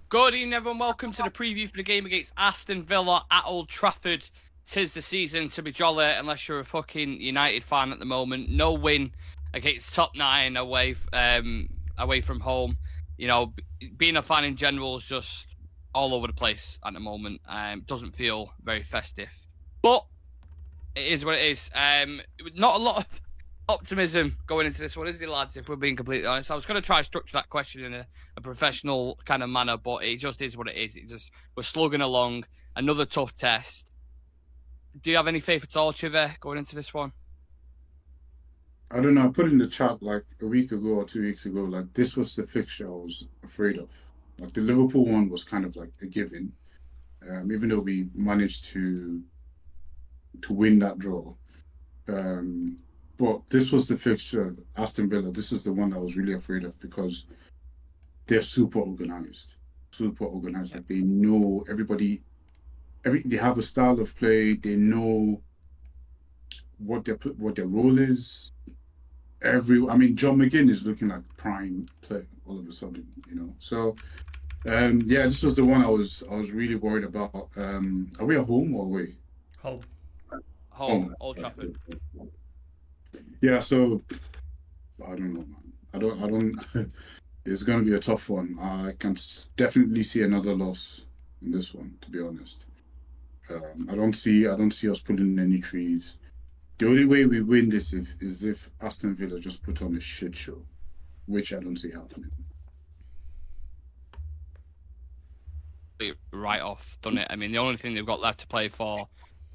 Good evening, everyone. Welcome to the preview for the game against Aston Villa at Old Trafford. 'Tis the season to be jolly, unless you're a fucking United fan at the moment. No win against top nine away from home. You know, being a fan in general is just all over the place at the moment. Doesn't feel very festive, but it is what it is. Not a lot of optimism going into this one, is it, lads? If we're being completely honest, I was going to try to structure that question in a professional kind of manner, but it just is what it is. We're slugging along. Another tough test. Do you have any faith at all, Chive, going into this one? I don't know. I put in the chat like a week ago or 2 weeks ago. Like this was the fixture I was afraid of. Like the Liverpool one was kind of like a given, even though we managed to win that draw. Um, but this was the fixture, Aston Villa. This was the one I was really afraid of because they're super organized, super organized. Yeah. Like they know everybody. They have a style of play. They know what their role is. I mean, John McGinn is looking like prime play all of a sudden, you know. So, yeah, this was the one I was really worried about. Are we at home or away? Home. Home, Home. Old Right, Trafford. good. Yeah, so I don't know, man. I don't. It's going to be a tough one. I can definitely see another loss in this one, to be honest. I don't see us pulling any trees. The only way we win this is if Aston Villa just put on a shit show, which I don't see happening. Right off, done it. I mean, the only thing they've got left to play for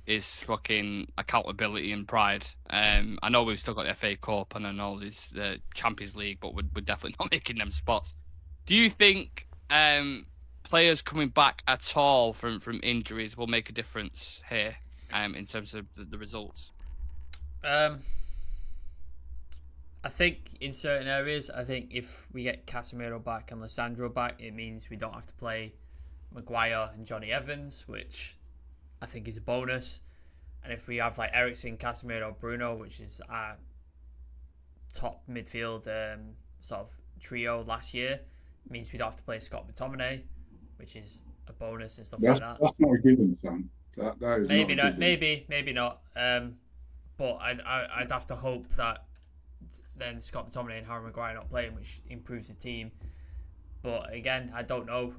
is fucking accountability and pride. I know we've still got the FA Cup and I know there's the Champions League, but we're definitely not making them spots. Do you think players coming back at all from injuries will make a difference here in terms of the results? Um, I think in certain areas, I think if we get Casemiro back and Lissandro back, it means we don't have to play Maguire and Johnny Evans, which I think is a bonus. And if we have like Eriksen, Casemiro, Bruno, which is our top midfield sort of trio last year, it means we don't have to play Scott McTominay, which is a bonus and stuff like That's that. that's not a given, Sam. That is not Maybe a not. given. Maybe not. But I'd have to hope that then Scott McTominay and Harry Maguire not playing, which improves the team. But again, I don't know.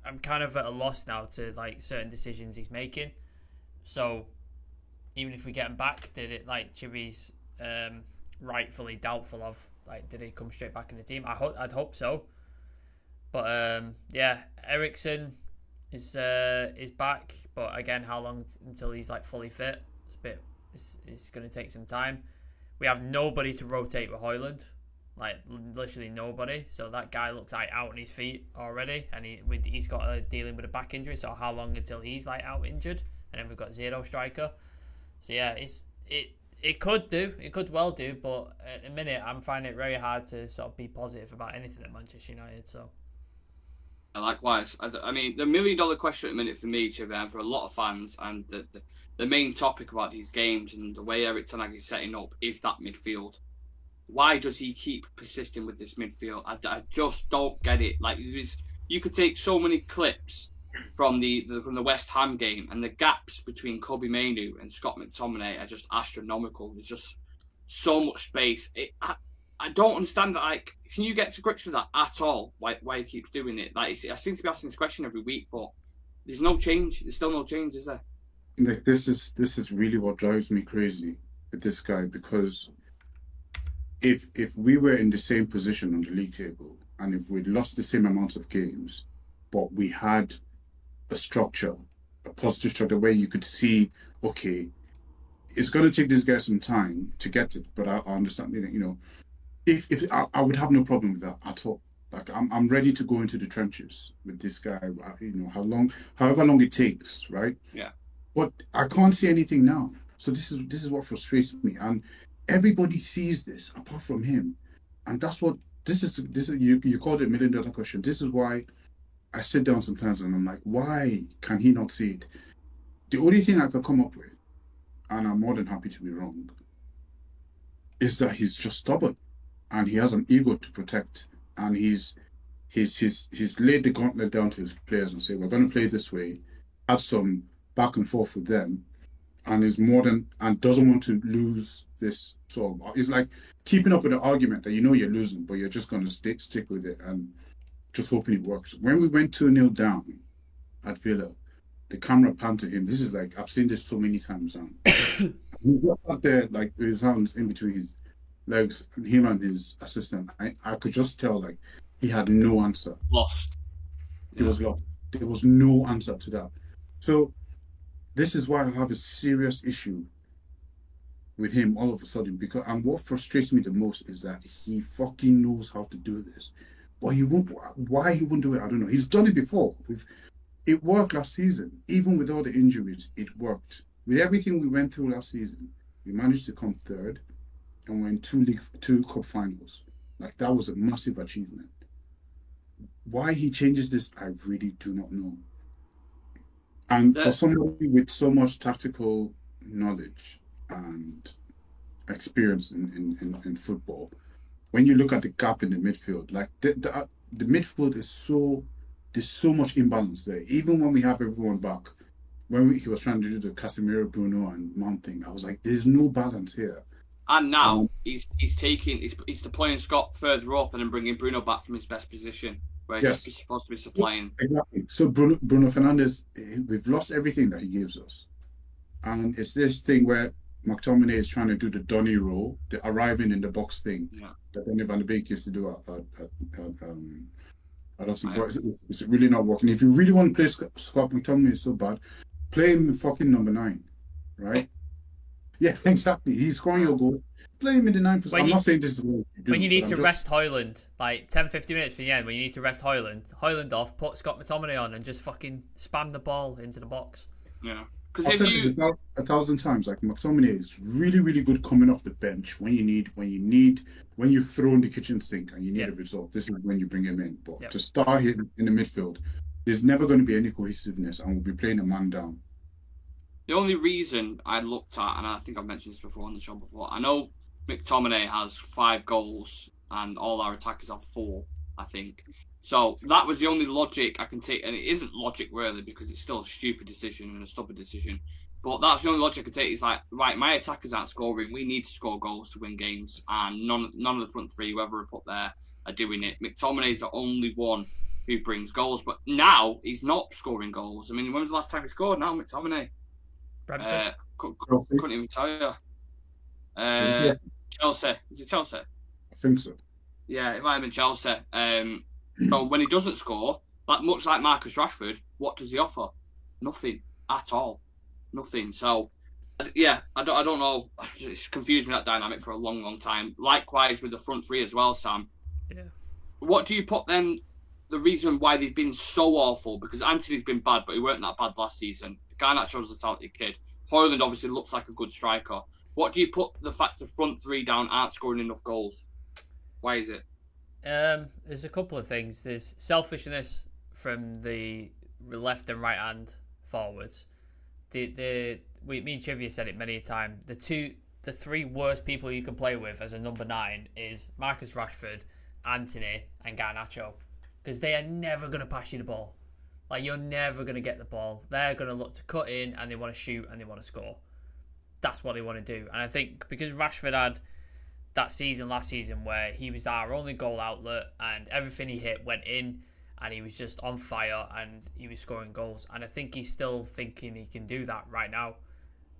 I'm kind of at a loss now to like certain decisions he's making. So even if we get him back, did it like Chivy's rightfully doubtful of? Like, did he come straight back in the team? I'd hope so. But yeah, Eriksen is back, but again, how long until he's like fully fit? It's going to take some time. We have nobody to rotate with Højlund, like literally nobody. So that guy looks like out on his feet already, and he's got dealing with a back injury. So how long until he's like out injured? And then we've got zero striker. So yeah, it could well do, but at the minute I'm finding it very hard to sort of be positive about anything at Manchester United. So. Likewise, I mean, the $1 million question at the minute for me, Chive, for a lot of fans, and the main topic about these games and the way Eric Ten Hag is setting up is that midfield. Why does he keep persisting with this midfield? I just don't get it. Like, you could take so many clips from the West Ham game, and the gaps between Kobe Mainoo and Scott McTominay are just astronomical. There's just so much space. I don't understand that. Like, can you get to grips with that at all? Why he keeps doing it? Like, I seem to be asking this question every week, but there's no change. There's still no change, is there? Like this is really what drives me crazy with this guy because if we were in the same position on the league table and if we'd lost the same amount of games, but we had a structure, a positive structure where you could see, okay, it's going to take this guy some time to get it, but I understand, if I would have no problem with that at all. Like I'm ready to go into the trenches with this guy. However long it takes, right? Yeah. But I can't see anything now. So this is what frustrates me, and everybody sees this apart from him, and that's what this is. You called it $1 million question. This is why I sit down sometimes and I'm like, why can he not see it? The only thing I could come up with, and I'm more than happy to be wrong, is that he's just stubborn and he has an ego to protect, and he's laid the gauntlet down to his players and say we're going to play this way, had some back and forth with them, and is more than and doesn't want to lose this sort of. It's like keeping up with the argument that you know you're losing, but you're just going to stick with it and just hoping it works. When we went 2-0 down at Villa, the camera panned to him. This is like I've seen this so many times now. He got out there like with his hands in between his legs, him and his assistant. I could just tell like he had no answer. Lost. He was lost. There was no answer to that. So this is why I have a serious issue with him all of a sudden. Because and what frustrates me the most is that he fucking knows how to do this, but he won't. Why he won't do it, I don't know. He's done it before. It worked last season, even with all the injuries. It worked with everything we went through last season. We managed to come third and win two cup finals. Like that was a massive achievement. Why he changes this, I really do not know. And for somebody with so much tactical knowledge and experience in football, when you look at the gap in the midfield, like the midfield is there's so much imbalance there. Even when we have everyone back, he was trying to do the Casemiro, Bruno, and Mount thing, I was like, there's no balance here. And now he's deploying Scott further up and then bringing Bruno back from his best position, where he's supposed to be supplying. Exactly. So Bruno Fernandes, we've lost everything that he gives us, and it's this thing where McTominay is trying to do the Donny role, the arriving in the box thing that Donny van de Beek used to do I don't see, but it's really not working. If you really want to play Scott McTominay is so bad, play him in fucking number 9, right? Yeah, exactly. He's scoring your goal. Play him in the 9 position. I'm not saying this is what you do. When you need to rest Højlund, like 10-15 minutes for the end, when you need to rest Højlund off, put Scott McTominay on and just fucking spam the ball into the box. Yeah. I've said it 1,000 times. Like McTominay is really, really good coming off the bench when you've thrown the kitchen sink and you need a result. This is when you bring him in. But to start him in the midfield, there's never going to be any cohesiveness, and we'll be playing a man down. The only reason I looked at, and I think I've mentioned this before on the show before, I know McTominay has 5 goals and all our attackers have 4, I think. So that was the only logic I can take, and it isn't logic really because it's still a stupid decision and a stupid decision. But that's the only logic I can take. Is like, right, my attackers aren't scoring. We need to score goals to win games, and none of the front three, whoever we put there, are doing it. McTominay is the only one who brings goals, but now he's not scoring goals. I mean, when was the last time he scored? Now McTominay. Couldn't even tell you. Chelsea. Is it Chelsea? I think so. Yeah, it might have been Chelsea. So when he doesn't score, much like Marcus Rashford, what does he offer? Nothing at all. Nothing. So, yeah, I don't know. It's confused me, that dynamic, for a long, long time. Likewise with the front three as well, Sam. Yeah. What do you put then? The reason why they've been so awful, because Anthony's been bad, but he weren't that bad last season. Garnacho's a talented kid. Højlund obviously looks like a good striker. What do you put the fact the front three down aren't scoring enough goals? Why is it? There's a couple of things. There's selfishness from the left and right hand forwards. Me and Chivia said it many a time. The 3 worst people you can play with as a number 9 is Marcus Rashford, Anthony, and Garnacho, because they are never going to pass you the ball. Like, you're never going to get the ball. They're going to look to cut in, and they want to shoot, and they want to score. That's what they want to do. And I think because Rashford had that season last season where he was our only goal outlet and everything he hit went in and he was just on fire and he was scoring goals. And I think he's still thinking he can do that right now,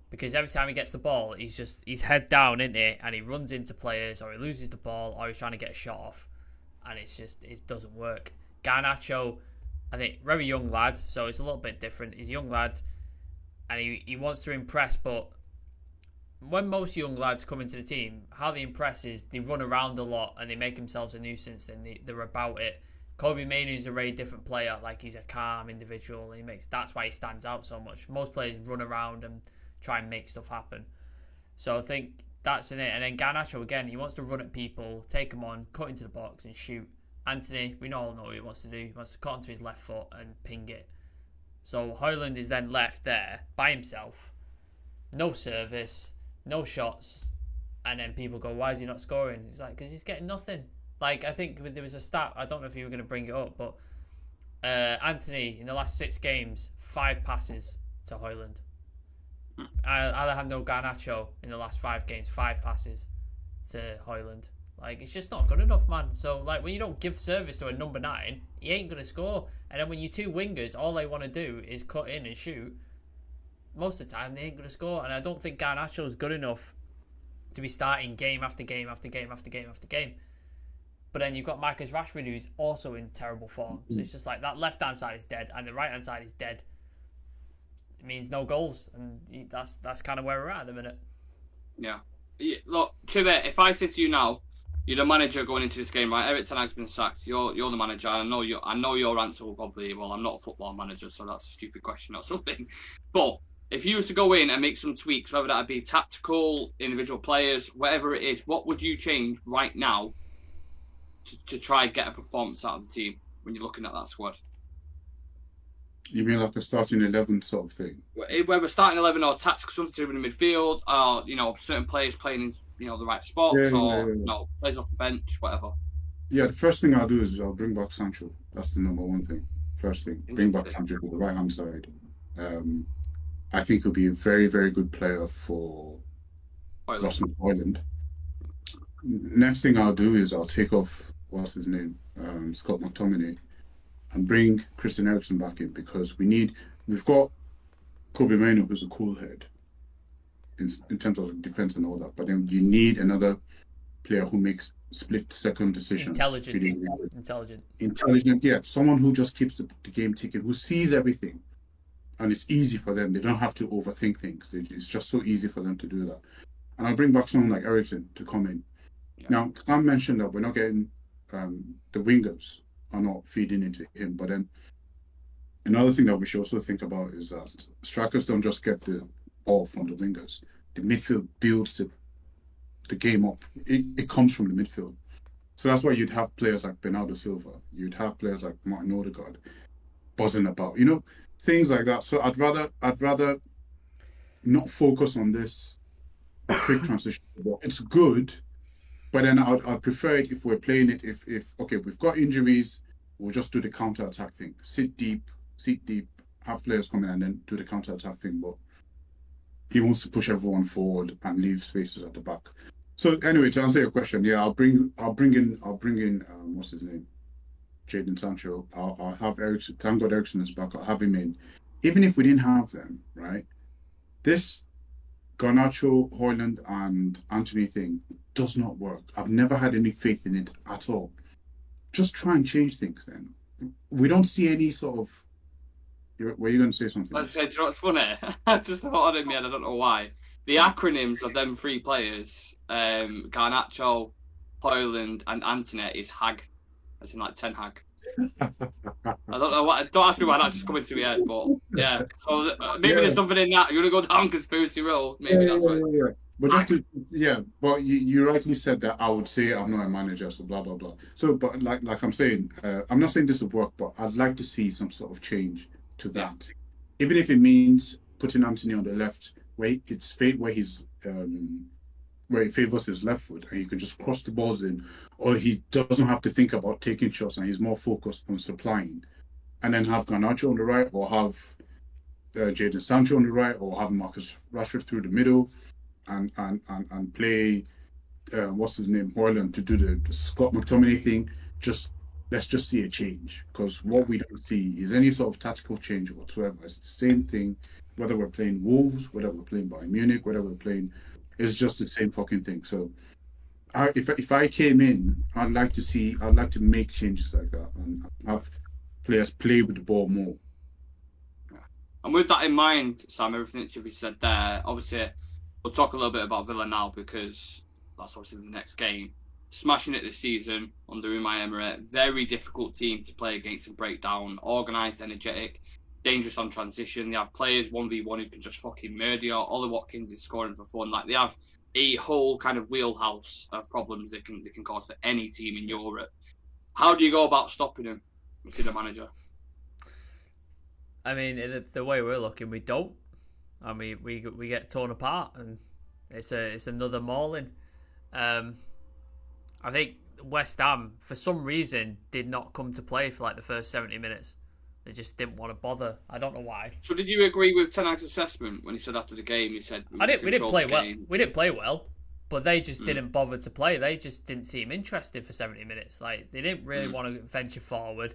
because every time he gets the ball, he's head down, isn't it? And he runs into players, or he loses the ball, or he's trying to get a shot off. And it doesn't work. Garnacho, I think, very young lad, so it's a little bit different. He's a young lad and he wants to impress, but when most young lads come into the team, how they impress is they run around a lot and they make themselves a nuisance, and they're about it. Kobe Mainoo's a very different player. Like, he's a calm individual. That's why he stands out so much. Most players run around and try and make stuff happen. So I think that's in it. And then Garnacho, again, he wants to run at people, take them on, cut into the box and shoot. Anthony, we all know what he wants to do. He wants to cut onto his left foot and ping it. So Højlund is then left there by himself. No service, no shots. And then people go, why is he not scoring? It's like, because he's getting nothing. Like, I think there was a stat, I don't know if you were going to bring it up, but Anthony, in the last 6 games, 5 passes to Højlund. Alejandro Garnacho, in the last 5 games, 5 passes to Højlund. Like, it's just not good enough, man. So, like, when you don't give service to a number 9, he ain't going to score. And then when you 2 wingers, all they want to do is cut in and shoot, most of the time, they ain't going to score. And I don't think Garnacho is good enough to be starting game after game after game after game after game. But then you've got Marcus Rashford, who's also in terrible form. So it's just like that left-hand side is dead and the right-hand side is dead. It means no goals. And that's kind of where we're at the minute. Yeah. Look, Chive, if I say to you now, you're the manager going into this game, right? Eric Ten Hag's been sacked. You're the manager. And I know your answer will probably, well, I'm not a football manager, so that's a stupid question or something. But if you was to go in and make some tweaks, whether that be tactical, individual players, whatever it is, what would you change right now to try and get a performance out of the team when you're looking at that squad? You mean like a starting 11 sort of thing? Whether starting 11 or tactical, something to do in the midfield, or certain players playing in the right spots, players off the bench, whatever. Yeah, the first thing I'll do is I'll bring back Sancho. That's the number one thing. First thing, bring back Sancho to the right hand side. I think he'll be a very, very good player for Højlund. Next thing I'll do is I'll take off what's his name, Scott McTominay, and bring Christian Eriksen back in, because we've got Kobe Mainoo, who's a cool head in terms of defense and all that, but then you need another player who makes split-second decisions. Intelligent, yeah. Someone who just keeps the game ticking, who sees everything, and it's easy for them. They don't have to overthink things. It's just so easy for them to do that. And I'll bring back someone like Eriksen to come in. Yeah. Now, Sam mentioned that we're not getting the wingers are not feeding into him, but then another thing that we should also think about is that strikers don't just get the ball from the wingers. The midfield builds the game up. It comes from the midfield. So that's why you'd have players like Bernardo Silva. You'd have players like Martin Odegaard buzzing about, things like that. So I'd rather not focus on this quick transition. It's good, but then I'd prefer it if we're playing it. If we've got injuries, we'll just do the counter attack thing. Sit deep, have players come in and then do the counter attack thing. But he wants to push everyone forward and leave spaces at the back. So anyway, to answer your question, yeah, I'll bring in what's his name, Jadon Sancho. I'll have Eriksen. Thank God Eriksen is back. I'll have him in. Even if we didn't have them, right? This Garnacho, Højlund, and Anthony thing does not work. I've never had any faith in it at all. Just try and change things then. We don't see any sort of... Were you going to say something? I was saying, do you know what's funny? I just thought of me and I don't know why. The acronyms of them 3 players, Garnacho, Højlund, and Anthony, is HAG. As in like Ten Hag. I don't know what. Don't ask me why that just coming to my head, but yeah. So maybe there's something in that. You want to go down conspiracy road? Maybe that's right. Yeah. But but you rightly said that I would say I'm not a manager, so blah blah blah. So, but like I'm saying, I'm not saying this would work, but I'd like to see some sort of change to that, even if it means putting Anthony on the left, where he favors his left foot, and he can just cross the balls in, or he doesn't have to think about taking shots, and he's more focused on supplying. And then have Garnacho on the right, or have Jadon Sancho on the right, or have Marcus Rashford through the middle, and play what's his name, Højlund, to do the Scott McTominay thing. Let's just see a change, because what we don't see is any sort of tactical change whatsoever. It's the same thing, whether we're playing Wolves, whether we're playing Bayern Munich, whether we're playing. It's just the same fucking thing. So, if I came in, I'd like to make changes like that and have players play with the ball more. And with that in mind, Sam, everything that you've said there, obviously, we'll talk a little bit about Villa now, because that's obviously the next game. Smashing it this season under Unai Emery. Very difficult team to play against and break down. Organised, energetic, dangerous on transition. They have players 1v1 who can just fucking murder you. Ollie Watkins is scoring for fun. Like, they have a whole kind of wheelhouse of problems they can cause for any team in Europe. How do you go about stopping them if you're the manager? I mean, the way we're looking, we don't. I mean, we get torn apart, and it's another mauling. I think West Ham, for some reason, did not come to play for like the first 70 minutes. They just didn't want to bother. I don't know why. So did you agree with Ten Hag's assessment when he said after the game? He said We didn't play well. We didn't play well, but they just didn't bother to play. They just didn't seem interested for 70 minutes. Like they didn't really want to venture forward.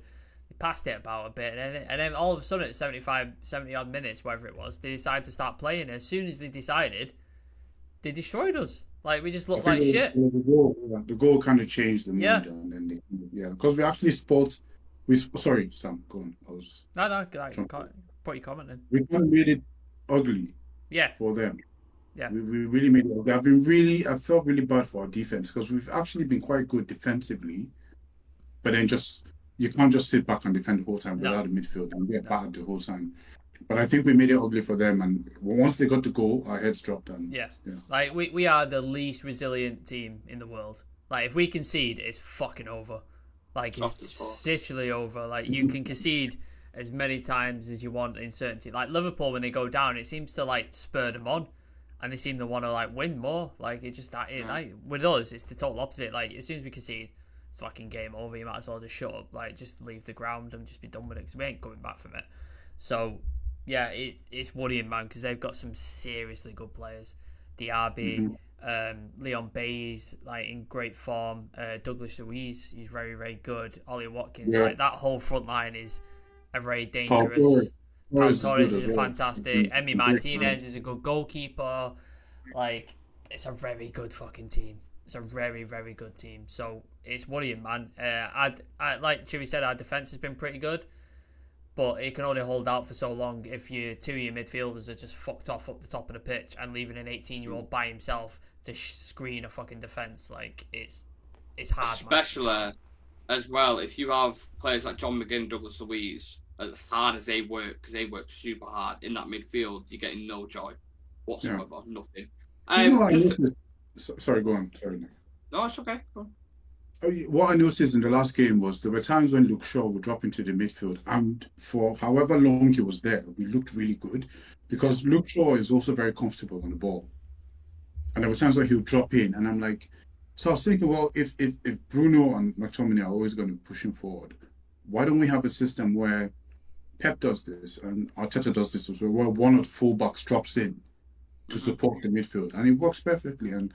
They passed it about a bit, and then all of a sudden at 70 odd minutes, whatever it was, they decided to start playing. And as soon as they decided, they destroyed us. Like we just looked like shit. The goal kind of changed the mood, Yeah. and then because we actually sport. Sorry, Sam, go on. No, like, put your comment in. We kind of made it ugly. Yeah. For them. Yeah. We really made it ugly. I felt really bad for our defense because we've actually been quite good defensively, but then you can't just sit back and defend the whole time without a midfield and get bad the whole time. But I think we made it ugly for them, and once they got the goal, our heads dropped. And yeah. Like we are the least resilient team in the world. Like if we concede, it's fucking over. Like it's literally over. Like you can concede as many times as you want in certain teams. Like Liverpool, when they go down, it seems to like spur them on, and they seem to want to like win more. Like it just like with us, it's the total opposite. Like as soon as we concede, it's fucking game over. You might as well just shut up. Like just leave the ground and just be done with it because we ain't coming back from it. So yeah, it's worrying, man, because they've got some seriously good players. Diaby. Leon Bays like in great form. Douglas Luiz, he's very, very good. Ollie Watkins, like that whole front line is a very dangerous. Pau Torres is fantastic. Emi Martinez is a good goalkeeper. Like it's a very good fucking team. It's a very, very good team. So it's worrying, man. I like Chivi said, our defense has been pretty good, but it can only hold out for so long if your two of your midfielders are just fucked off up the top of the pitch and leaving an 18-year-old by himself to screen a fucking defence. Like it's hard, especially as well if you have players like John McGinn, Douglas Luiz, as hard as they work, because they work super hard in that midfield, you're getting no joy whatsoever. Nothing. Sorry, go on. Sorry, Nick. No, it's okay. Go on. What I noticed in the last game was there were times when Luke Shaw would drop into the midfield, and for however long he was there, we looked really good because Luke Shaw is also very comfortable on the ball. And there were times when he would drop in, and I'm like, so I was thinking, well, if Bruno and McTominay are always going to push him forward, why don't we have a system where Pep does this and Arteta does this, where one of the fullbacks drops in to support the midfield, and it works perfectly. And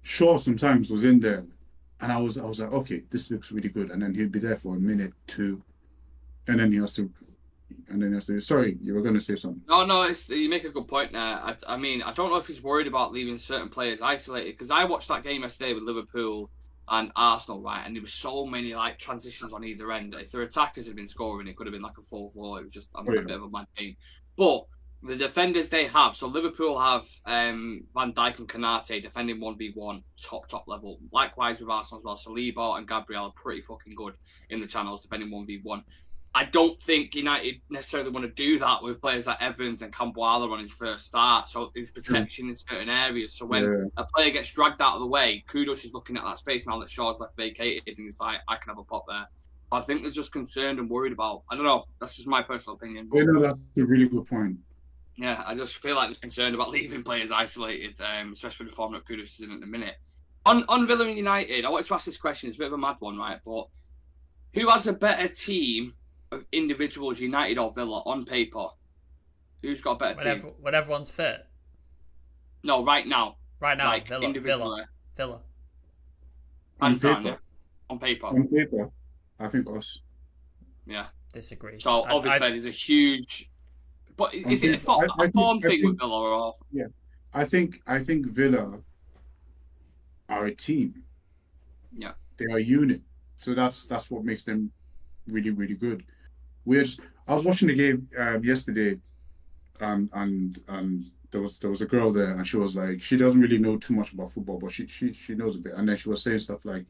Shaw sometimes was in there. And I was like, okay, this looks really good. And then he'd be there for a minute, two, and then he has to. Sorry, you were going to say something. No, you make a good point there. I mean, I don't know if he's worried about leaving certain players isolated, because I watched that game yesterday with Liverpool and Arsenal, right? And there were so many like transitions on either end. If their attackers had been scoring, it could have been like a 4-4. It was just a bit of a mad game. But the defenders they have, so Liverpool have Van Dijk and Konate defending 1v1 top level. Likewise with Arsenal as well. Saliba and Gabriel are pretty fucking good in the channels defending 1v1. I don't think United necessarily want to do that with players like Evans and Camboala on his first start. So there's protection in certain areas. So when a player gets dragged out of the way, Kudos is looking at that space now that Shaw's left vacated, and he's like, I can have a pop there. I think they're just concerned and worried about. I don't know. That's just my personal opinion. But, that's a really good point. Yeah, I just feel like they're concerned about leaving players isolated, especially with the form that Kudos is in at the minute. On Villa and United, I wanted to ask this question. It's a bit of a mad one, right? But who has a better team of individuals, United or Villa, on paper? Who's got a better team? When everyone's fit? No, right now. Right now, like, Villa. On paper. On paper, I think us. Yeah. Disagree. So obviously there's a huge... But is it a form thing with Villa or? Yeah, I think Villa are a team. Yeah, they are a unit. So that's what makes them really, really good. I was watching the game yesterday, and there was a girl there, and she was like, she doesn't really know too much about football, but she knows a bit, and then she was saying stuff like,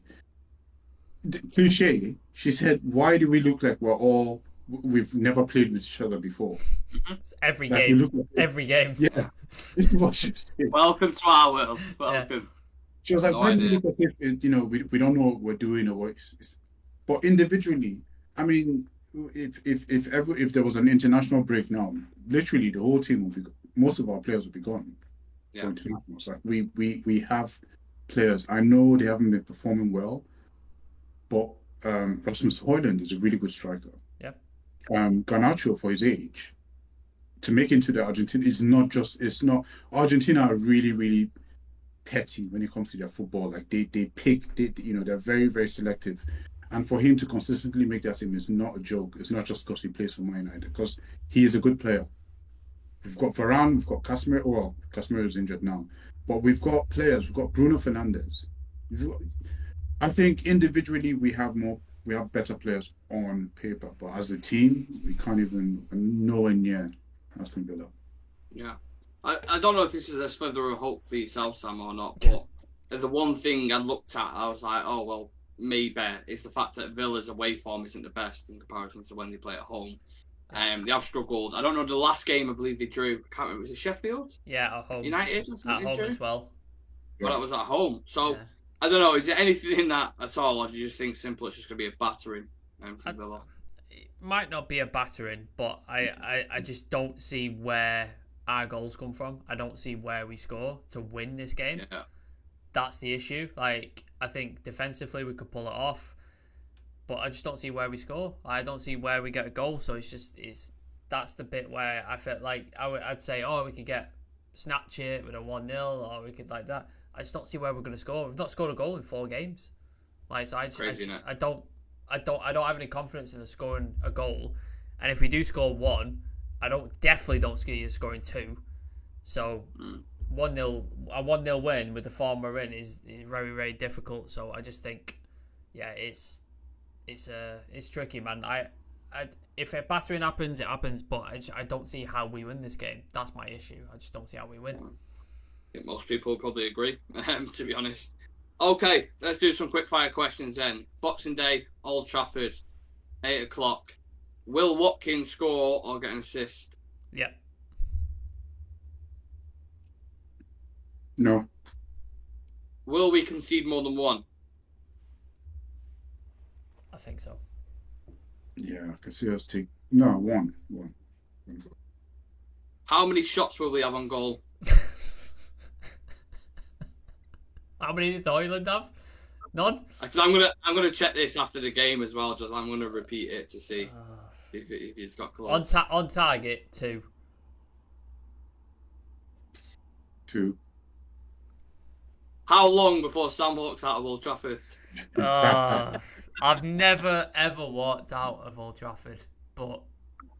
cliche. She said, "Why do we look like we've never played with each other before?" Every game. Every game. Yeah. This is what she said. Welcome to our world. Welcome. Yeah. She was like, why do we look as if, we don't know what we're doing or what but individually, I mean, if there was an international break now, literally the whole team most of our players would be gone. Yeah. For internationals. Like we have players. I know they haven't been performing well, but Rasmus Højlund is a really good striker. Yep. Garnacho, for his age, to make into the Argentina, it's not Argentina are really, really petty when it comes to their football. Like they pick, they're very, very selective. And for him to consistently make that team is not a joke. It's not just because he plays for Man United, because he is a good player. We've got Varane, we've got Casemiro. Well, Casemiro is injured now, but we've got players. We've got Bruno Fernandes. I think individually we have better players on paper, but as a team, we can't even nowhere near Aston Villa. Yeah. I don't know if this is a slither of hope for yourself, Sam, or not, but the one thing I looked at, I was like, oh, well, maybe, is the fact that Villa's away form isn't the best in comparison to when they play at home. They have struggled. I don't know, the last game I believe they drew, I can't remember, was it Sheffield? Yeah, at home. United? At home as well. Well, that was at home. So, yeah. I don't know, is there anything in that at all, or do you just think simple it's just going to be a battering from Villa? It might not be a battering, but I just don't see where our goals come from. I don't see where we score to win this game. Yeah. That's the issue. Like, I think defensively we could pull it off, but I just don't see where we score. I don't see where we get a goal. So that's the bit where I felt like I'd say, oh, we could snatch it with a 1-0, or we could like that. I just don't see where we're going to score. We've not scored a goal in 4 games. Like, so I don't have any confidence in us scoring a goal. And if we do score 1, I definitely don't see us scoring 2. So 1-0, a 1-0 win with the form we're in is very, very difficult. So I just think, yeah, it's tricky, man. If a battering happens, it happens, but I don't see how we win this game. That's my issue. I just don't see how we win. I think most people will probably agree, to be honest. Okay, let's do some quick fire questions then. Boxing Day, Old Trafford, 8 o'clock. Will Watkins score or get an assist? Yep. No. Will we concede more than 1? I think so. Yeah, I can see us take... No, 1. How many shots will we have on goal? How many did Højlund have? None? I'm gonna check this after the game as well. Just I'm gonna repeat it to see if he's got close. On target, 2. 2. How long before Sam walks out of Old Trafford? I've never ever walked out of Old Trafford, but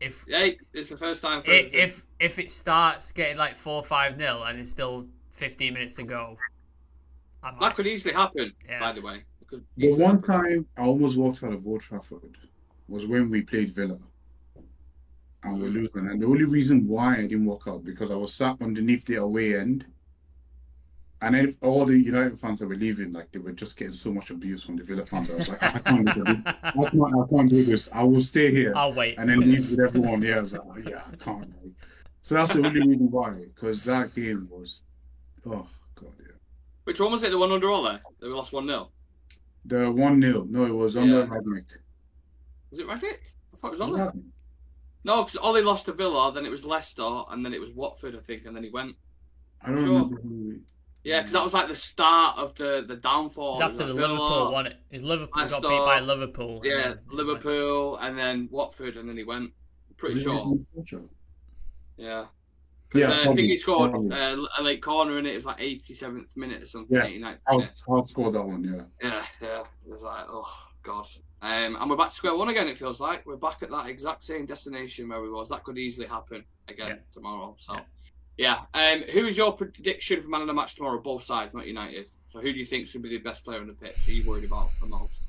it's the first time. If it starts getting like 4-5-0 and it's still 15 minutes to go, that could easily happen. Yeah. By the way, the one time I almost walked out of Old Trafford was when we played Villa, and we're losing. And the only reason why I didn't walk out because I was sat underneath the away end. And then all the United fans that were leaving, like they were just getting so much abuse from the Villa fans. I was like, I can't do this. I will stay here. I'll wait. And then leave with everyone. Yeah, I was like, oh, yeah, I can't. So that's the only reason why. Because that game was, oh God, yeah. Which one was it? The one under all there? They lost 1-0. The 1-0. No, it was under Ragnick. Was it Ragnick? I thought it was on there. No, because Ollie lost to Villa, then it was Leicester, and then it was Watford, I think, and then he went. I don't remember who. Yeah, because that was like the start of the downfall. It was after the Liverpool one. It was Liverpool got beat by Liverpool. Yeah, Liverpool, and then Watford, and then he went. Pretty sure. Yeah. Yeah, I think he scored a late corner in it. It was like 87th minute or something. Yes, I'll score that one, yeah. Yeah. It was like, oh, God. And we're back to square one again, it feels like. We're back at that exact same destination where we was. That could easily happen again tomorrow. So, who is your prediction for man of the match tomorrow? Both sides, not United. So who do you think is going to be the best player on the pitch? Who are you worried about the most?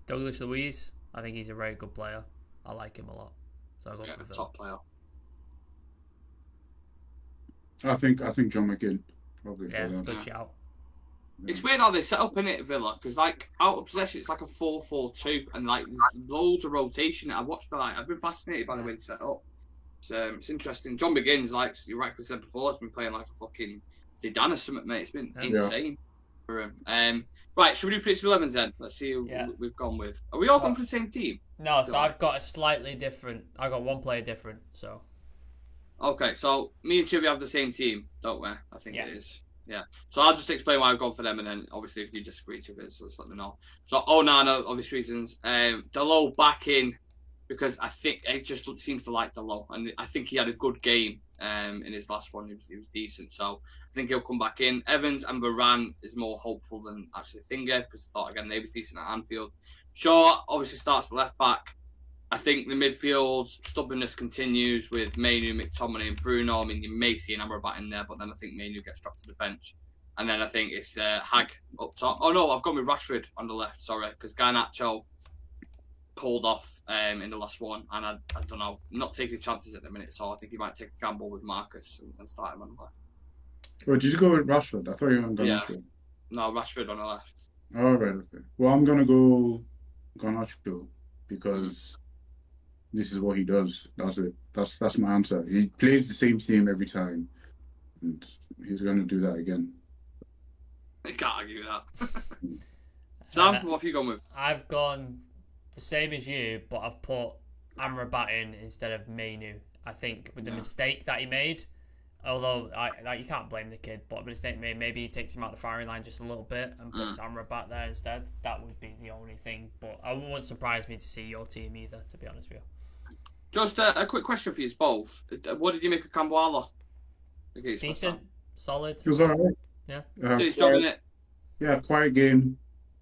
Douglas Luiz. I think he's a very good player. I like him a lot. So I'll go for Phil. Top player. I think John McGinn probably. Yeah, it's a good shout. It's weird how they set up in it, Villa, because like out of possession, it's like a 4-4-2, and like there's loads of rotation. I've been fascinated by the way they set up. It's interesting. John McGinn's, like you rightfully said before, has been playing like a fucking Zidane or something, mate. It's been insane for him. Right, should we do predictive 11s then? Let's see who we've gone with. Are we all going for the same team? No, so I've got a slightly different. I got one player different. So. Okay, so me and Chivy have the same team, don't we? I think it is. Yeah. So I'll just explain why I've gone for them, and then obviously if you disagree with it, so just let me know. So Onana, obvious reasons. Dalot back in because I think it just seems to like Dalot, and I think he had a good game in his last one. He was decent, so I think he'll come back in. Evans and Varane is more hopeful than actually Thinger because I thought again they was decent at Anfield. Shaw obviously starts the left back. I think the midfield stubbornness continues with Mainu, McTominay, and Bruno. I mean, you may see an Amrabat in there, but then I think Mainu gets dropped to the bench. And then I think it's Hag up top. Oh, no, I've gone with Rashford on the left, sorry, because Garnacho pulled off in the last one. And I don't know, not taking chances at the minute, so I think he might take a gamble with Marcus and start him on the left. Oh, did you go with Rashford? I thought you were going Garnacho. No, Rashford on the left. All right, okay. Well, I'm going to go Garnacho because this is what he does. That's it. That's my answer. He plays the same team every time, and he's going to do that again. You can't argue with that. Sam, what have you gone with? I've gone the same as you, but I've put Amrabat in instead of Mainu. I think with the mistake that he made, although you can't blame the kid, but a mistake made, maybe he takes him out the firing line just a little bit and puts Amrabat there instead. That would be the only thing, but it wouldn't surprise me to see your team either, to be honest with you. Just a quick question for you both. What did you make of Camboala? Decent, solid. He was all right. Yeah. Did his job in it? Yeah, quiet game.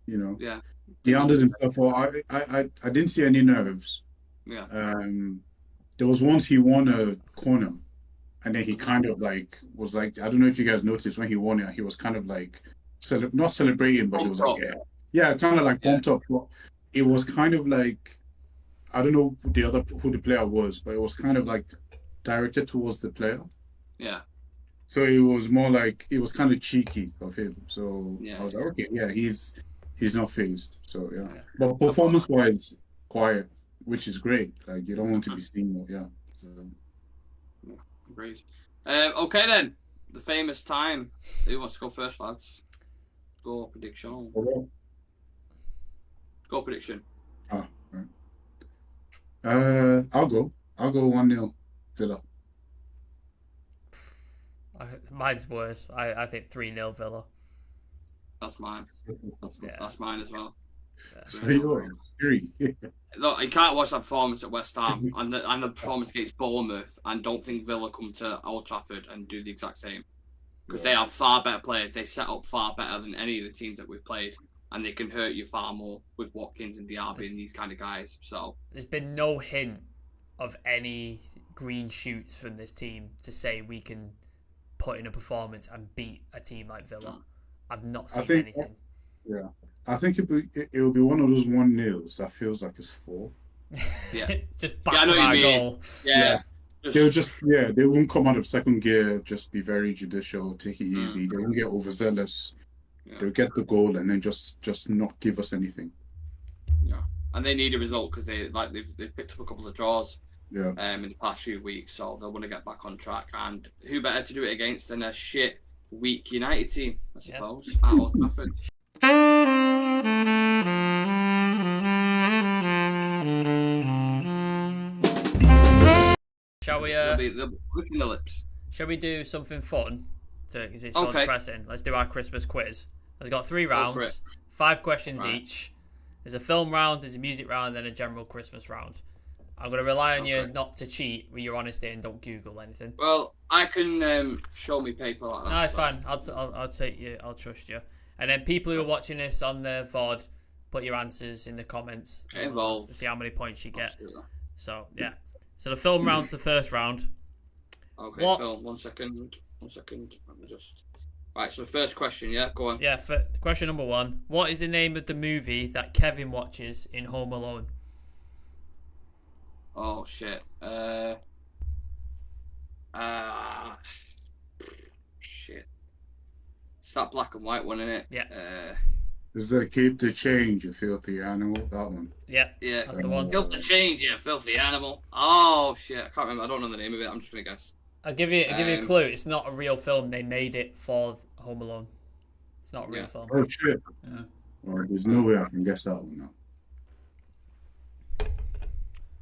You know. Yeah. He handled himself well. I didn't see any nerves. Yeah. There was once he won a corner, and then he kind of like was like, I don't know if you guys noticed when he won it, he was kind of like not celebrating, but he was like, yeah, kind of like pumped up. It was kind of like, I don't know who the player was, but it was kind of like directed towards the player. Yeah. So it was more like, it was kind of cheeky of him. So Yeah. I was like, okay, yeah, he's not phased. So yeah. But performance-wise, quiet, which is great. Like you don't want to be seen more. Yeah. Great. Okay then, the famous time. Who wants to go first, lads? Score prediction. Score prediction. Right. I'll go 1-0 Villa. Mine's worse. I think 3-0 Villa. That's mine. That's mine as well. So yours, 3. Look, you can't watch that performance at West Ham and the performance against Bournemouth and don't think Villa come to Old Trafford and do the exact same. Because they have far better players. They set up far better than any of the teams that we've played. And they can hurt you far more with Watkins and Diaby and these kind of guys. So there's been no hint of any green shoots from this team to say we can put in a performance and beat a team like Villa. I've not seen anything. Yeah, I think it will be one of those 1-0s that feels like it's 4. Yeah, just back to our goal. Yeah. They won't come out of second gear. Just be very judicial, take it easy. They won't get overzealous. Yeah. They'll get the goal and then just not give us anything. Yeah, and they need a result because they've picked up a couple of draws. Yeah. In the past few weeks, so they'll want to get back on track. And who better to do it against than a shit, weak United team, I suppose, at Old Trafford. Shall we? They'll be licking the lips. Shall we do something fun? Because it's so depressing. Let's do our Christmas quiz. I've got 3 rounds, 5 questions each. There's a film round, there's a music round, and then a general Christmas round. I'm going to rely on you not to cheat with your honesty and don't Google anything. Well, I can show me paper like that. No, it's fine. I'll take you. I'll trust you. And then people who are watching this on the VOD, put your answers in the comments. Get involved. To see how many points you get. Absolutely. So, yeah. So the film round's the first round. Okay, film. One second. Let me just... Right, so the first question, yeah? Go on. Yeah, question number 1. What is the name of the movie that Kevin watches in Home Alone? Oh shit. Shit. It's that black and white one, isn't it? Yeah. Is that Keep the Change, you filthy animal? That one. Yeah. Yeah. That's the one. Keep the change, you filthy animal. Oh shit. I can't remember. I don't know the name of it. I'm just gonna guess. I'll give you a clue. It's not a real film. They made it for Home Alone. It's not a real film. Oh shit. Yeah. Well, there's no way I can guess that one now.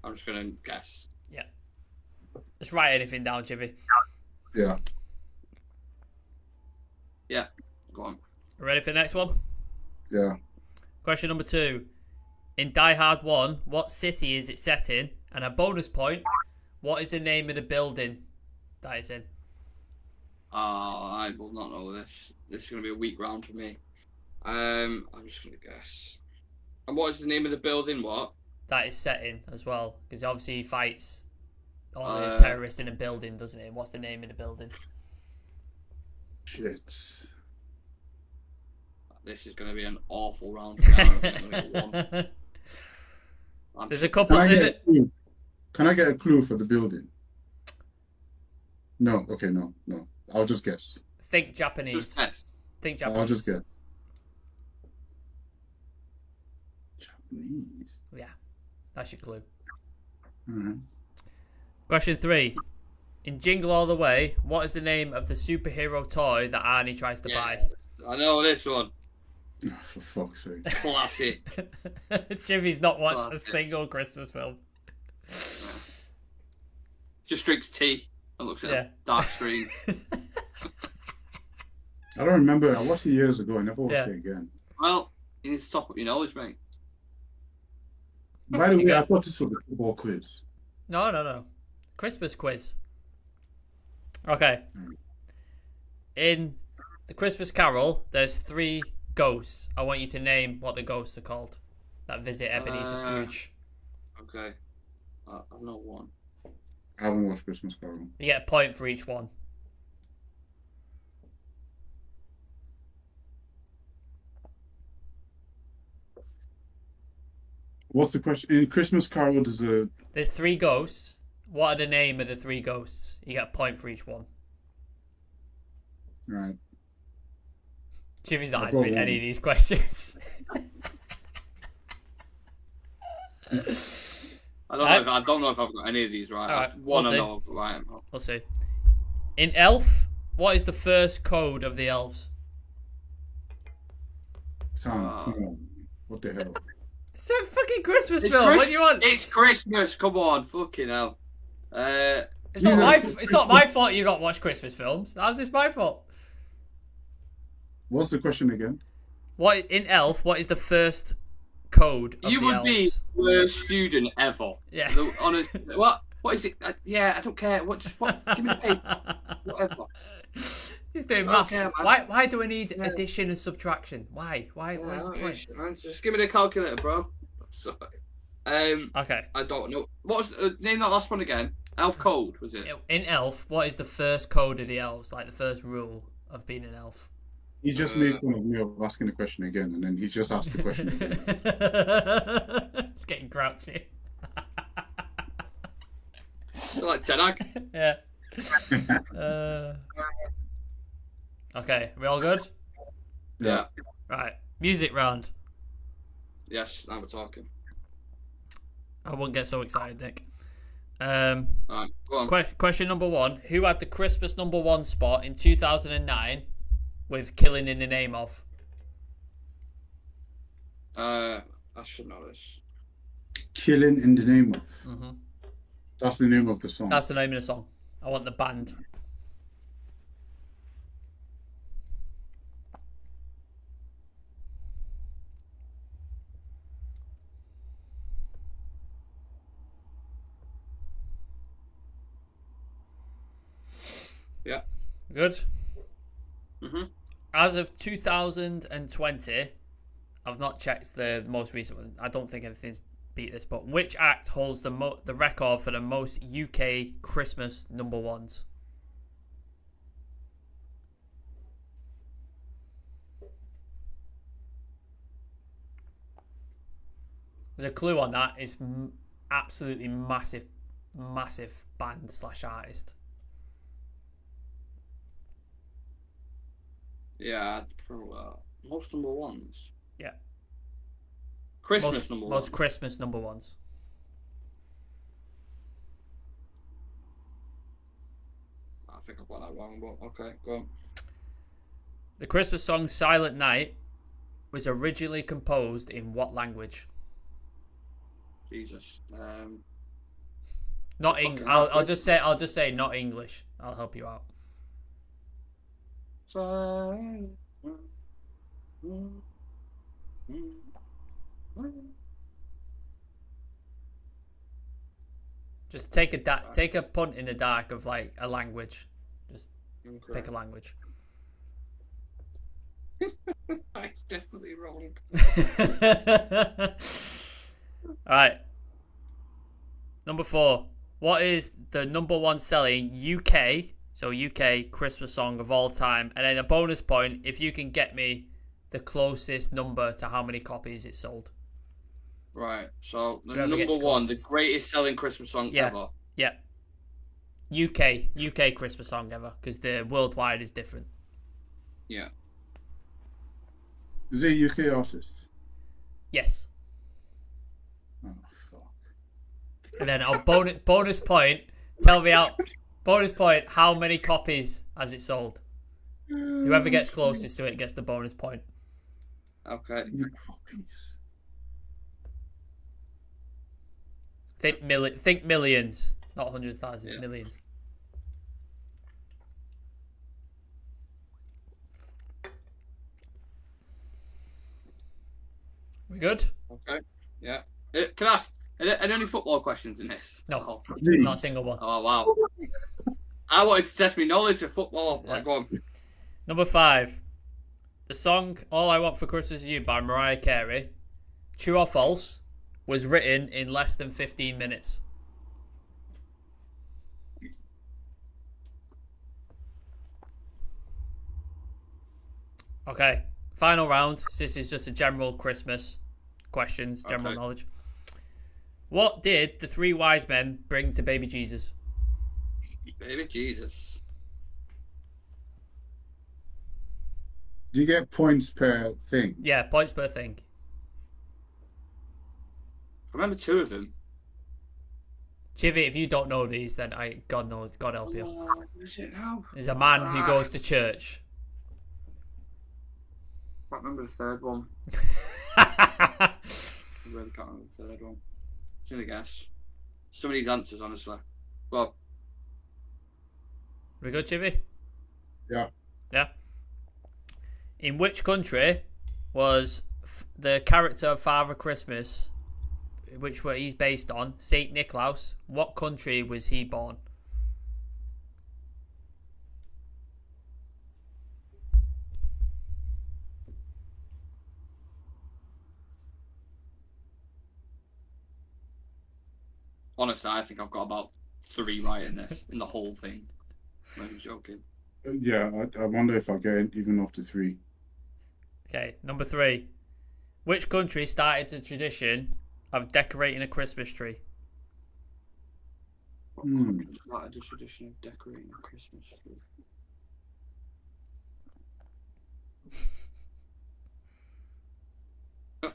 I'm just gonna guess. Yeah. Just write anything down, Chivy. Yeah. Yeah, go on. Ready for the next one? Yeah. Question number 2. In Die Hard 1, what city is it set in? And a bonus point, what is the name of the building that it's in? I will not know this. This is going to be a weak round for me. I'm just going to guess. And what is the name of the building? What? That is set in as well, because obviously he fights all the terrorists in a building, doesn't he? What's the name of the building? Shit. This is going to be an awful round for now. There's a couple. Can I get a clue for the building? No. Okay. No. I'll just guess. Think Japanese. Think Japanese. I'll just guess. Japanese. Yeah, that's your clue. Alright. Question 3. In Jingle All the Way, what is the name of the superhero toy that Arnie tries to buy? I know this one. Oh, for fuck's sake. Classic. Jimmy's not watched a single Christmas film. Just drinks tea and looks at a dark screen. I don't remember. I watched it years ago. I never watched it again. Well, you need to top up your knowledge, mate. By the way, I thought this was a football quiz. No. Christmas quiz. Okay. In the Christmas Carol, there's 3 ghosts. I want you to name what the ghosts are called that visit Ebenezer Scrooge. Okay. I know one. I haven't watched Christmas Carol. You get a point for each one. What's the question? In Christmas Carol, there's 3 ghosts. What are the name of the 3 ghosts? You get a point for each one. Right. Jimmy's not answering any of these questions. I don't know if I've got any of these right. Right, one I know, right? We'll see. In Elf, what is the first code of the elves? Sam, come on. What the hell? It's a fucking Christmas film. What do you want? It's Christmas. Come on, fucking hell. It's not my fault you don't watch Christmas films. How's this my fault? What's the question again? What in Elf? What is the first code of you the would elves? be the worst student ever. Yeah. Honest. What is it? Yeah, I don't care. What? Give me the paper. Whatever. He's doing maths. Why do I need addition and subtraction? Why? What's the point? Just give me the calculator, bro. Sorry. Okay. I don't know. What was name that last one again? Elf code, was it? In Elf, what is the first code of the elves? Like the first rule of being an elf? He just made fun of me of asking the question again, and then he just asked the question again. It's getting grouchy. Like Tenag. Yeah. Okay, we all good? Yeah. Right, music round. Yes, now we're talking. I won't get so excited, Nick. Alright, go on. Question number 1. Who had the Christmas number 1 spot in 2009 with Killing in the Name of? I should know this. Killing in the Name of? Mm-hmm. That's the name of the song. That's the name of the song. I want the band. Yeah. Good. Mm-hmm. As of 2020, I've not checked the most recent one. I don't think anything's beat this, but which act holds the record for the most UK Christmas number 1s? There's a clue on that. It's absolutely massive band / artist. Yeah, most number 1s. Yeah. Christmas number 1s. Most Christmas number 1s. I think I've got that wrong, but okay, go on. The Christmas song Silent Night was originally composed in what language? Jesus. Not English. I'll just say not English. I'll help you out. Just take a punt in the dark of like a language. Just pick a language. That's definitely wrong. All right. Number 4. What is the number 1 selling UK Christmas song of all time? And then a bonus point if you can get me the closest number to how many copies it sold. Right. So the Whoever gets number 1, the closest. greatest selling Christmas song ever. Yeah. UK Christmas song ever, because the worldwide is different. Yeah. Is it a UK artist? Yes. Oh fuck. And then on bonus point, bonus point, how many copies has it sold? Whoever gets closest to it gets the bonus point. Okay. Copies. Think millions, not hundreds of thousands, millions. We good? Okay. Yeah. Can I ask, are there any football questions in this? No, Oh, not a single one. oh wow. I wanted to test my knowledge of football. Yeah. Like, go on. Number 5. The song All I Want for Christmas Is You by Mariah Carey, true or false, was written in less than 15 minutes. Okay, final round. This is just a general Christmas questions, general knowledge. What did the 3 wise men bring to baby Jesus? Baby Jesus. Do you get points per thing? Yeah, points per thing. I remember 2 of them. Chivy, if you don't know these, then God knows, God help you. What is it now? There's a man who goes to church. I can't remember the third one. I really can't remember the third one. It's gonna guess. Some of these answers, honestly. Well, We good, Chivy? Yeah. Yeah. In which country was the character of Father Christmas, which he's based on, Saint Nicholas? What country was he born? honestly, I think I've got about 3 right in this, in the whole thing. I'm joking. Yeah, I wonder if I get even up to 3. Okay, number 3. Which country started the tradition of decorating a Christmas tree? What country started the tradition of decorating a Christmas tree?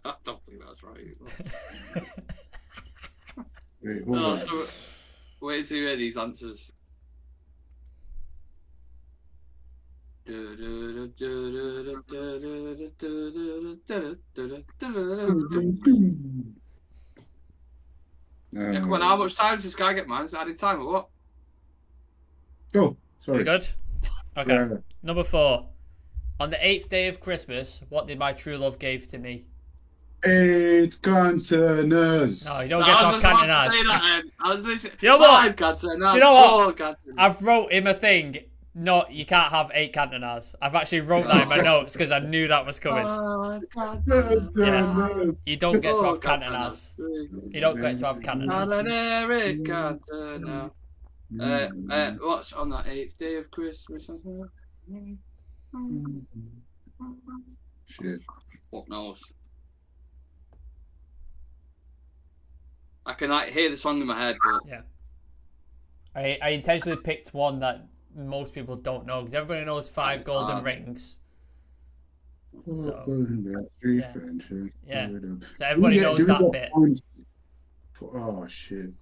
I don't think that's right. Wait, hold on. So, wait till you hear these answers. Yeah, come on, how much time does this guy get, man? Is it added time or what? Oh, sorry. You good? Okay. Yeah. Number 4. On the 8th day of Christmas, what did my true love give to me? 8 containers. No, you don't get to have cantonades. I was listening. You know what? Do you know what? I've wrote him a thing. No, you can't have 8 cantonades. I've actually wrote that in my notes because I knew that was coming. Yeah. You don't get to have cantonades. You don't get to have cantonades. What's on that 8th day of Christmas? Shit. What knows? I can hear the song in my head, but Yeah. I intentionally picked one that most people don't know because everybody knows 5 golden rings. So, 3 yeah. French. Yeah. So everybody knows that bit. Oh shit.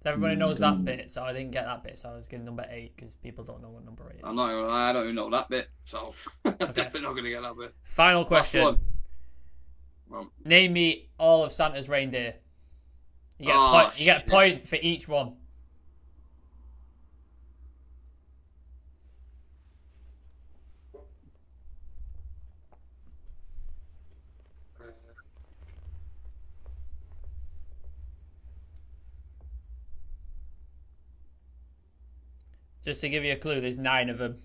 So everybody knows that bit, so I didn't get that bit, so I was getting number 8 because people don't know what number 8 is. I don't even know that bit, so I'm definitely not going to get that bit. Final question. Well, Name me all of Santa's reindeer. You get a point for each one. Just to give you a clue, there's 9 of them.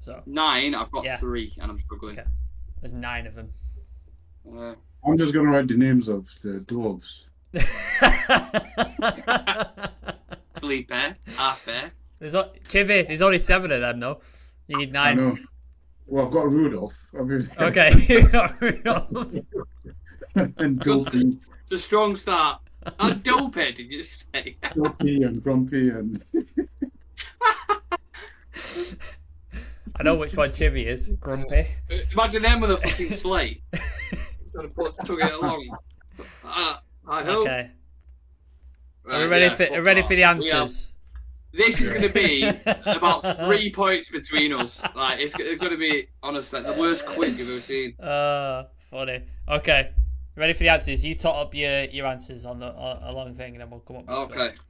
So 9. I've got Yeah. 3, and I'm struggling. Okay. There's 9 of them. I'm just gonna write the names of the dwarves. Sleeper, Arthur. Chivy, there's only 7 of them though. You need 9. I know. Well, I've got Rudolph. I mean, Okay. and Dopey, It's a strong start. And Dopey, did you say? Dopey and Grumpy and I know which one Chivy is. Grumpy. Imagine them with a fucking slate. Trying to tug it along. I hope. Okay. Are we ready for the answers? This is going to be about 3 points between us. Like it's going to be, honestly, the worst quiz you've ever seen. Funny. Okay. Ready for the answers? You tot up your answers on a long thing, and then we'll come up with Okay. stuff.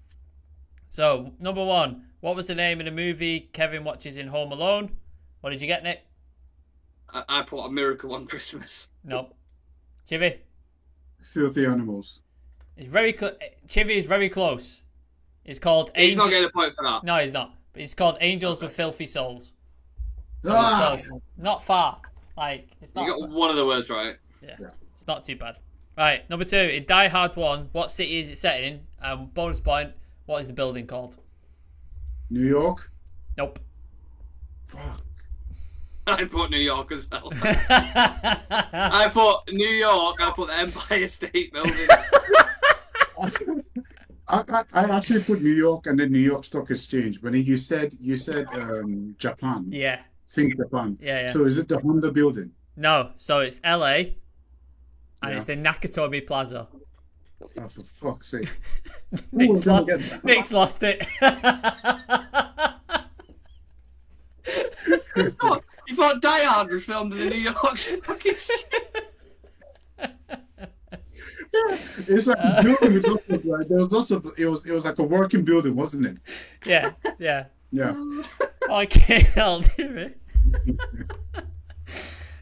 So, number 1. What was the name of the movie Kevin watches in Home Alone? What did you get, Nick? I put A Miracle on Christmas. Nope. Chivy? Filthy Animals. It's very Chivy is very close. It's called He's not getting a point for that. No, he's not. It's called Angels with Filthy Souls. So Ah! it's close. Not far. Like, it's not. You got one of the words right. Yeah. It's not too bad. Right, number 2. In Die Hard 1, what city is it set in? Bonus point, what is the building called? New York. Nope. Fuck. I put New York as well. I put New York. I put the Empire State Building. I actually put New York and then New York Stock Exchange. But then you said Japan. Yeah. Think Japan. Yeah. So is it the Honda building? No, so it's LA, and Yeah. it's the Nakatomi Plaza. Oh, for fuck's sake. Nick's gonna lost, get that? Nick's lost it. You thought Die Hard was filmed in the New York fucking shit. It's like a building with lots of, like, there was lots of, it was like a working building, wasn't it? Yeah. Yeah. Okay, I'll do it.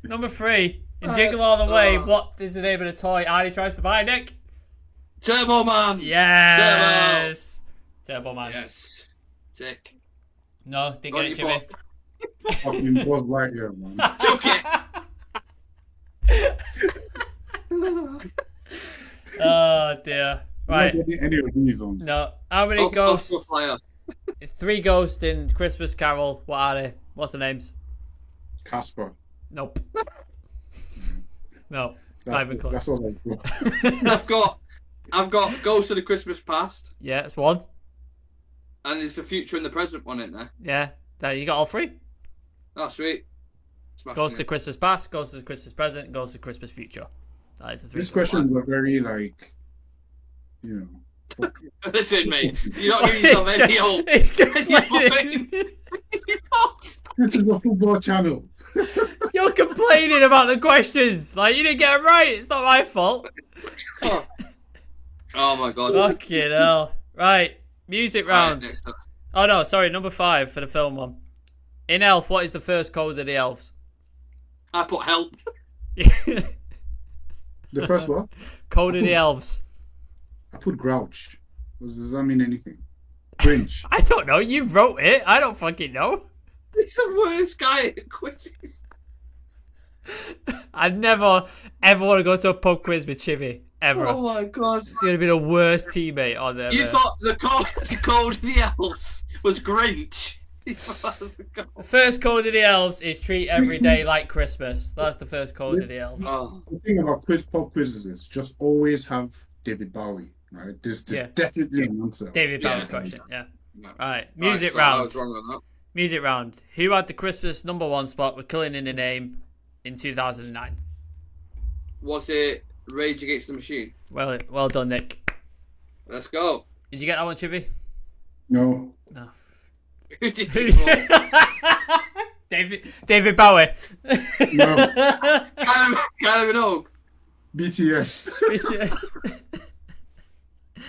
Number 3. In Jingle All the Way, what is the name of the toy Arnie tries to buy, Nick? Turbo Man. Yes. Turbo Man. Yes. Sick. No, didn't get it, Got Jimmy. Fucking Buzz Lightyear, man. Took it. Oh dear. Right. I'm not getting any of these ones. No. How many Oh, ghosts? flyer. 3 ghosts in Christmas Carol. What are they? What's the names? Casper. Nope. No. Not even close. That's all I've got. I've got Ghost of the Christmas Past, Yeah, it's 1. and there's the future and the present one in there. Yeah. There, you got all 3. Oh, sweet. Smashing Goes to it. Christmas past, goes to Christmas present, goes to Christmas future. That is the 3. These questions were very, like, Listen, mate. You're not giving yourself any hope. It's complaining. This is a football channel. You're complaining about the questions. Like, you didn't get it right. It's not my fault. Oh my god. Fucking hell. Right. Music round. Right, next up. Oh, no. Sorry. Number 5 for the film one. In Elf, what is the first code of the elves? I put help. The first one, Code of the elves. I put Grouch. Does that mean anything? Grinch. I don't know. You wrote it. I don't fucking know. He's the worst guy at quizzes. I'd never, ever want to go to a pub quiz with Chivy. Ever. Oh my god. It's going to be the worst teammate on there. You thought the code of the elves was Grinch. You thought that was the code. The first code of the elves is treat every day like Christmas. That's the first code of the elves. Oh. The thing about pop quizzes is just always have David Bowie, right? There's Yeah. definitely an answer. David Bowie Yeah. question, yeah. No. Right, music Right, so I round. was wrong on that. Music round. Who had the Christmas number 1 spot with Killing in the Name in 2009? Was it Rage Against the Machine? Well done, Nick. Let's go. Did you get that one, Chivy? No. No. Who did you vote? David Bowie. No. Kylie Minogue. BTS. BTS.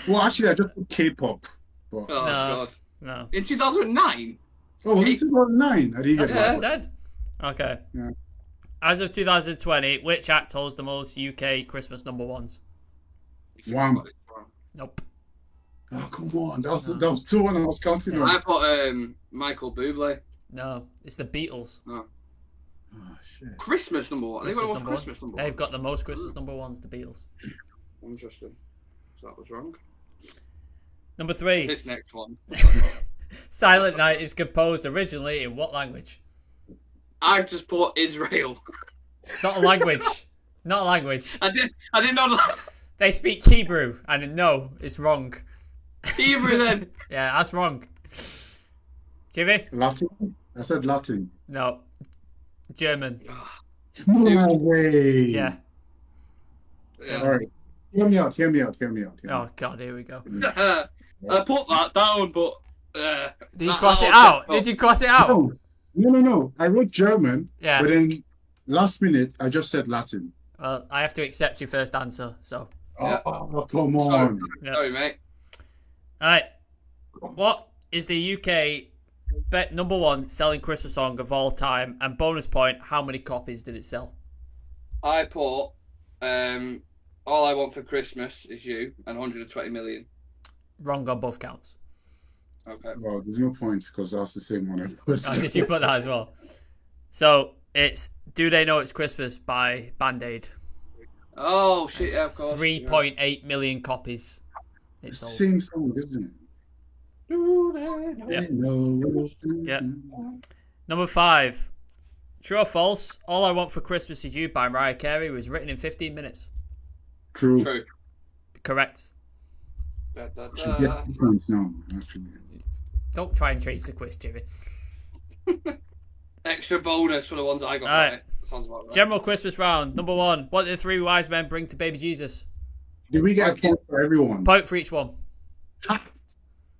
Well, actually, I just put K-pop. But... Oh god. No. In 2009. Oh, was it 2009? I didn't That's get what I that. said. Okay. Yeah. As of 2020, which act holds the most UK Christmas number 1s? Wham. Nope. Oh, come on. That was 2-1 I was counting on. I put Michael Bublé. No, it's the Beatles. No. Oh, shit. Christmas number one. I think it was Number Christmas one. number one. They've got the most Christmas number ones, the Beatles. Interesting. So that was wrong. Number 3. This next one. Silent Night is composed originally in what language? I just put Israel. It's not a language. Not a language. I didn't know that. They speak Hebrew, and no, it's wrong. Hebrew then. Yeah, that's wrong. Jimmy? Latin? I said Latin. No. German. No way. Yeah. All right. Hear me out. Oh, God, here we go. I put that down, but... Did you cross it out? Did you cross it out? No. I wrote German, Yeah. but then last minute, I just said Latin. Well, I have to accept your first answer, so. Yeah. Oh, come on. Sorry, mate. All right. What is the UK number 1 selling Christmas song of all time? And bonus point, how many copies did it sell? I put All I Want for Christmas Is You and 120 million. Wrong on both counts. Okay. Well, there's no point because that's the same one. Oh, did you put that as well? So it's Do They Know It's Christmas by Band-Aid. Oh, shit, yeah, of course. 3.8 million copies. It's the same song, isn't it? Yeah. Number 5. True or false? All I Want for Christmas Is You by Mariah Carey was written in 15 minutes. True. Correct. Should get 2 points now, actually. Don't try and change the quiz, Jimmy. Extra bonus for the ones I got All right. right. Sounds about right. General Christmas round. Number 1. What did the 3 wise men bring to baby Jesus? Did we get a point for everyone? Point for each one.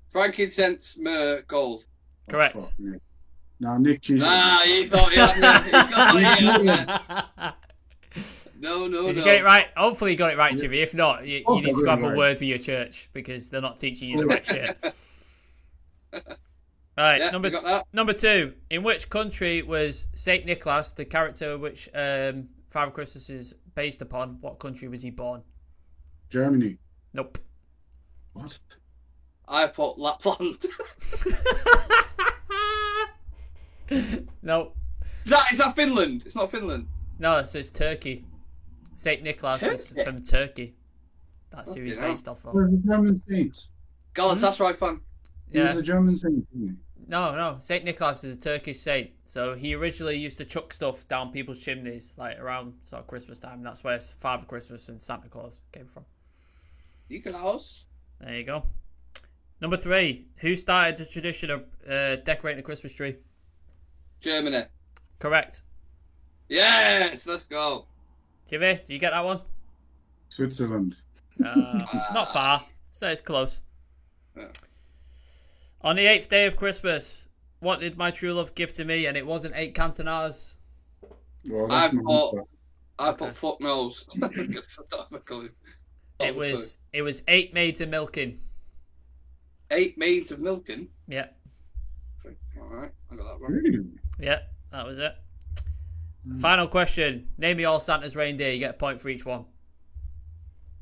Frankincense, myrrh, gold. Correct. Oh, fuck me. Now, Nick cheated. He thought he had me. No. Did you get it right? Hopefully you got it right, Jimmy. If not, you need to have a word with your church because they're not teaching you the right shit. Right, Yeah, number 2. In which country was Saint Nicholas, the character which Father Christmas is based upon? What country was he born? Germany. Nope. What? I put Lapland. Nope. Is that Finland? It's not Finland. No, it says Turkey. Saint Nicholas was from Turkey. That's who he's based off of. He was a German saint. Galatasaray fan. He was a German saint, wasn't he? No. Saint Nicholas is a Turkish saint. So he originally used to chuck stuff down people's chimneys, like around sort of Christmas time. That's where Father Christmas and Santa Claus came from. Nikolaus. There you go. Number 3. Who started the tradition of decorating a Christmas tree? Germany. Correct. Yes, let's go. Jimmy, do you get that one? Switzerland. Not far. So it's close. Yeah. On the 8th day of Christmas, what did my true love give to me? And it wasn't 8 cantonars. Well, I that's not put fuck knows. I don't have a clue. It was 8 maids of milking. 8 maids of milking. Yeah. Alright, I got that wrong. really. Yeah, that was it. Final question. Name me all Santa's reindeer. You get a point for each one.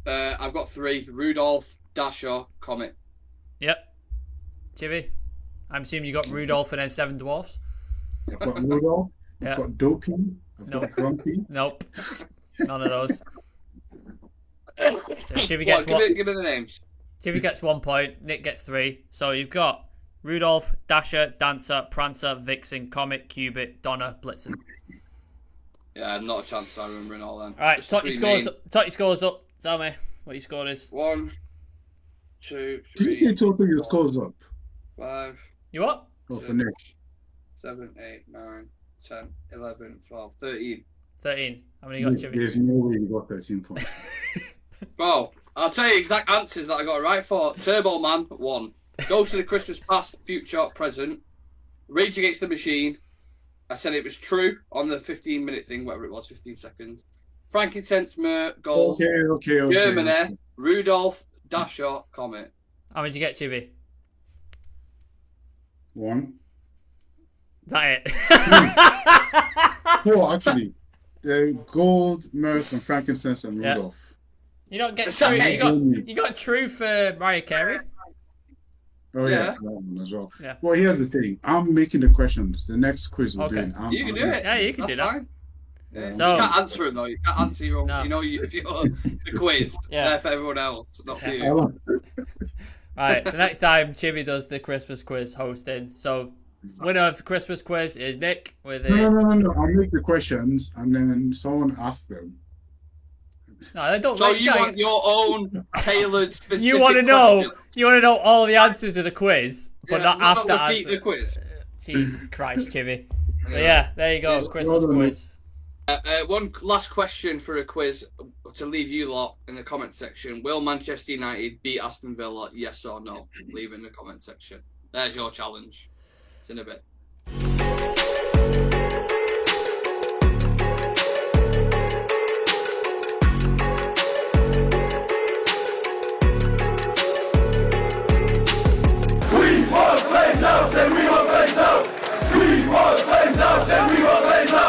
I've got 3. Rudolph, Dasher, Comet. Yep. Jimmy, I'm assuming you got Rudolph and then 7 dwarfs. I've got Rudolph. Yeah. I've got Dopey. I've Nope. got Grumpy. Nope. None of those. So Jimmy gets one. Give me the names. Jimmy gets 1 point. Nick gets 3. So you've got Rudolph, Dasher, Dancer, Prancer, Vixen, Comet, Cubit, Donner, Blitzen. Yeah, not a chance of remembering all them. All right, Just top your 3 scores. names. Top your scores up. Tell me what your score is. 1, 2, Did you 3, get total your scores up? 5, You what? Oh, for Nick. 7, 8, 9, 10, 11, 12, 13. 13. How many you got, Jimmy? There's no way you got 13 points. Bro, I'll tell you exact answers that I got right for. Turbo Man, 1. Ghost of the Christmas Past, Future, Present. Rage Against the Machine. I said it was true on the 15-minute thing, whatever it was, 15 seconds. Frankincense, Myrrh, Gold. Okay. Germany, Rudolph, Dasher, Comet. How many did you get, Jimmy? 1. Is that it? 4, actually. The Gold, Mirth, and Frankincense and Yeah. Rudolph. You don't get It's true. okay. You got true for Mariah Carey. Oh Yeah. yeah, to that one as well. Yeah. Well, here's the thing. I'm making the questions. The next quiz we're Okay. doing. You can do it. Yeah, you can That's do that. fine. Yeah. So- You can't answer it though. You can't answer your own. No. You know, if you're the quiz, Yeah. there for everyone else, not for Yeah. you. Right, so next time Chivy does the Christmas quiz hosting. So winner of the Christmas quiz is Nick with No. I'll make the questions and then someone asks them. No, they don't. So like, you want your own tailored, specific You want to know? question. You want to know all the answers to the quiz, but Yeah, not after repeat answer. the quiz. Jesus Christ, Chivy. But yeah, there you go, Yes. Christmas Well done, quiz. One last question for a quiz to leave you lot in the comment section. Will Manchester United beat Aston Villa? Yes or no? Leave it in the comment section. There's your challenge. It's in a bit.